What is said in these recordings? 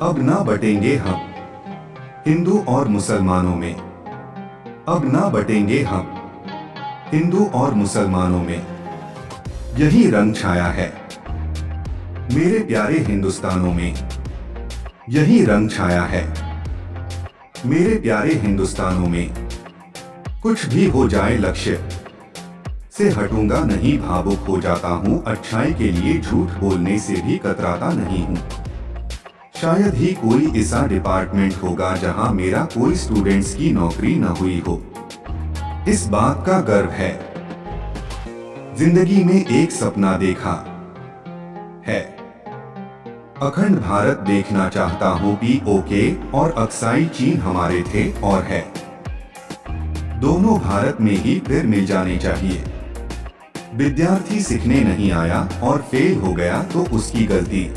अब ना बटेंगे हम हिंदू और मुसलमानों में। अब ना बटेंगे हम हिंदू और मुसलमानों में। यही रंग छाया है मेरे प्यारे हिंदुस्तानों में। यही रंग छाया है मेरे प्यारे हिंदुस्तानों में। कुछ भी हो जाए लक्ष्य से हटूंगा नहीं, भावुक हो जाता हूँ। अच्छाई के लिए झूठ बोलने से भी कतराता नहीं हूँ। शायद ही कोई ऐसा डिपार्टमेंट होगा जहाँ मेरा कोई स्टूडेंट्स की नौकरी न हुई हो। इस बात का गर्व है जिंदगी में एक सपना देखा है। अखंड भारत देखना चाहता हूँ। POK और अक्साई चीन हमारे थे और है। दोनों भारत में ही फिर मिल जाने चाहिए। विद्यार्थी सीखने नहीं आया और फेल हो गया तो उसकी गलती,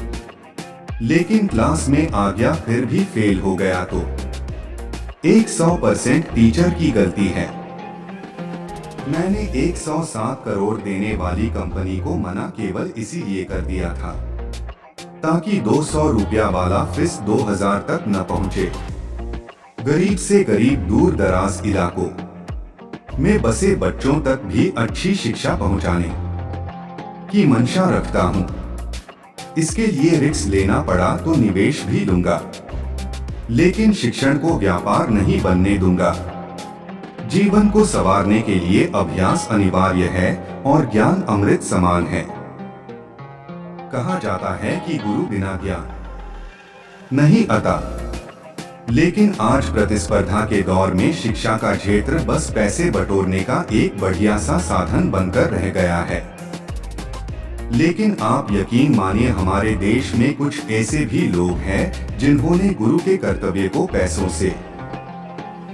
लेकिन क्लास में आ गया फिर भी फेल हो गया तो 100% टीचर की गलती है। मैंने 107 करोड़ देने वाली कंपनी को मना केवल इसीलिए कर दिया था ताकि 200 रुपया वाला फीस 2000 तक न पहुंचे। गरीब से गरीब दूर दराज इलाकों में बसे बच्चों तक भी अच्छी शिक्षा पहुंचाने की मंशा रखता हूं। इसके लिए रिस्क लेना पड़ा तो निवेश भी लूंगा, लेकिन शिक्षण को व्यापार नहीं बनने दूंगा। जीवन को संवारने के लिए अभ्यास अनिवार्य है और ज्ञान अमृत समान है। कहा जाता है कि गुरु बिना ज्ञान नहीं आता, लेकिन आज प्रतिस्पर्धा के दौर में शिक्षा का क्षेत्र बस पैसे बटोरने का एक बढ़िया सा साधन बनकर रह गया है। लेकिन आप यकीन मानिए, हमारे देश में कुछ ऐसे भी लोग हैं जिन्होंने गुरु के कर्तव्य को पैसों से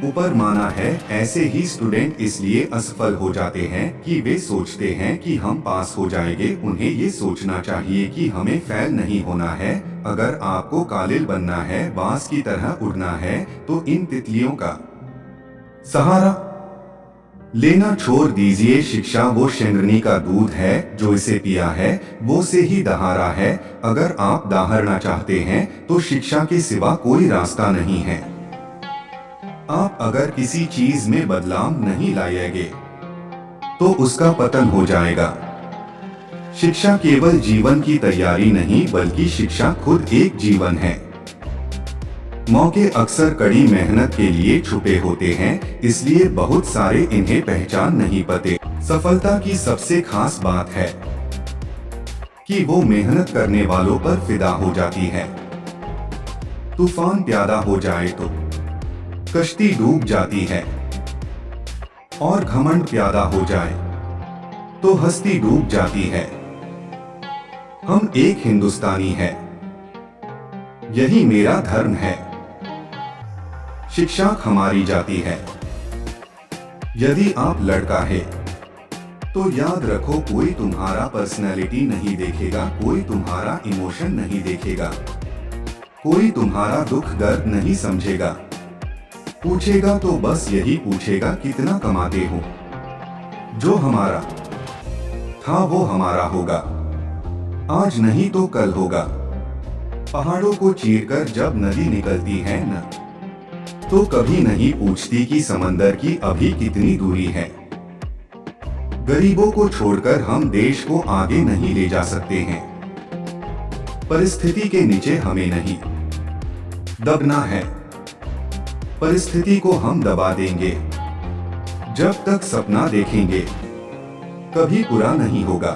ऊपर माना है। ऐसे ही स्टूडेंट इसलिए असफल हो जाते हैं कि वे सोचते हैं कि हम पास हो जाएंगे। उन्हें ये सोचना चाहिए कि हमें फेल नहीं होना है। अगर आपको कालिल बनना है, बांस की तरह उड़ना है, तो इन तितलियों का सहारा लेना छोड़ दीजिए। शिक्षा वो शेंगरनी का दूध है जो इसे पिया है वो से ही दहाड़ा है। अगर आप दहाड़ना चाहते हैं तो शिक्षा के सिवा कोई रास्ता नहीं है। आप अगर किसी चीज में बदलाव नहीं लाएंगे तो उसका पतन हो जाएगा। शिक्षा केवल जीवन की तैयारी नहीं, बल्कि शिक्षा खुद एक जीवन है। मौके अक्सर कड़ी मेहनत के लिए छुपे होते हैं, इसलिए बहुत सारे इन्हें पहचान नहीं पाते। सफलता की सबसे खास बात है कि वो मेहनत करने वालों पर फिदा हो जाती है। तूफान प्यादा हो जाए तो कश्ती डूब जाती है, और घमंड प्यादा हो जाए तो हस्ती डूब जाती है। हम एक हिंदुस्तानी है, यही मेरा धर्म है। शिक्षा हमारी जाति है। यदि आप लड़का है तो याद रखो, कोई तुम्हारा पर्सनैलिटी नहीं देखेगा, कोई तुम्हारा इमोशन नहीं देखेगा, कोई तुम्हारा दुख दर्द नहीं समझेगा। पूछेगा तो बस यही पूछेगा कितना कमाते हो। जो हमारा था वो हमारा होगा, आज नहीं तो कल होगा। पहाड़ों को चीरकर जब नदी निकलती है न, तो कभी नहीं पूछती कि समंदर की अभी कितनी दूरी है। गरीबों को छोड़कर हम देश को आगे नहीं ले जा सकते हैं। परिस्थिति के नीचे हमें नहीं दबना है। परिस्थिति को हम दबा देंगे, जब तक सपना देखेंगे कभी पूरा नहीं होगा।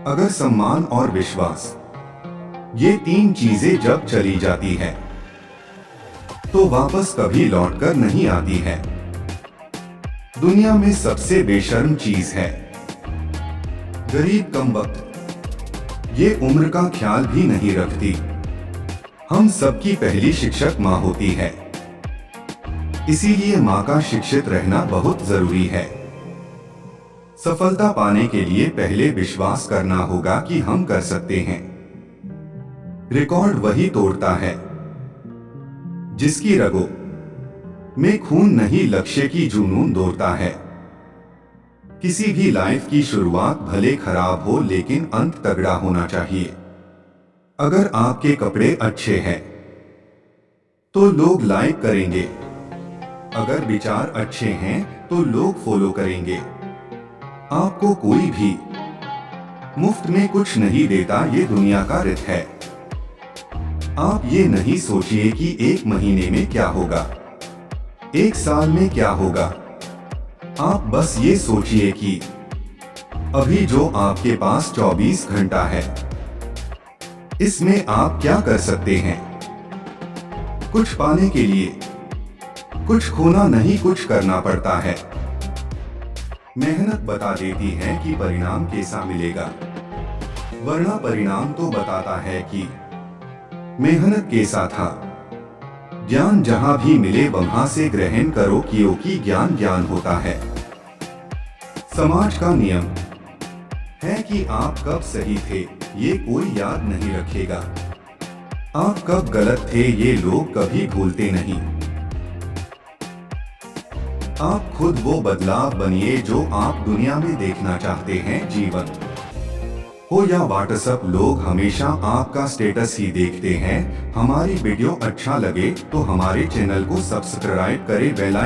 अगर सम्मान और विश्वास, ये तीन चीजें जब चली जाती है तो वापस कभी लौटकर नहीं आती है। दुनिया में सबसे बेशर्म चीज है गरीब कमबख्त। ये उम्र का ख्याल भी नहीं रखती। हम सबकी पहली शिक्षक माँ होती है, इसीलिए माँ का शिक्षित रहना बहुत जरूरी है। सफलता पाने के लिए पहले विश्वास करना होगा कि हम कर सकते हैं। रिकॉर्ड वही तोड़ता है जिसकी रगों में खून नहीं, लक्ष्य की जुनून दौड़ता है। किसी भी लाइफ की शुरुआत भले खराब हो, लेकिन अंत तगड़ा होना चाहिए। अगर आपके कपड़े अच्छे हैं तो लोग लाइक करेंगे। अगर विचार अच्छे हैं तो लोग फॉलो करेंगे। आपको कोई भी मुफ्त में कुछ नहीं देता, ये दुनिया का रित है। आप ये नहीं सोचिए कि एक महीने में क्या होगा, एक साल में क्या होगा। आप बस ये सोचिए कि अभी जो आपके पास 24 घंटा है, इसमें आप क्या कर सकते हैं। कुछ पाने के लिए कुछ खोना नहीं, कुछ करना पड़ता है। मेहनत बता देती है कि परिणाम कैसा मिलेगा, वरना परिणाम तो बताता है कि मेहनत कैसा था। ज्ञान जहां भी मिले वहां से ग्रहण करो, क्योंकि ज्ञान ज्ञान होता है। समाज का नियम है कि आप कब सही थे ये कोई याद नहीं रखेगा। आप कब गलत थे ये लोग कभी भूलते नहीं। आप खुद वो बदलाव बनिए जो आप दुनिया में देखना चाहते हैं। जीवन हो या व्हाट्सएप, लोग हमेशा आपका स्टेटस ही देखते हैं। हमारी वीडियो अच्छा लगे तो हमारे चैनल को सब्सक्राइब करें, बेल आइकन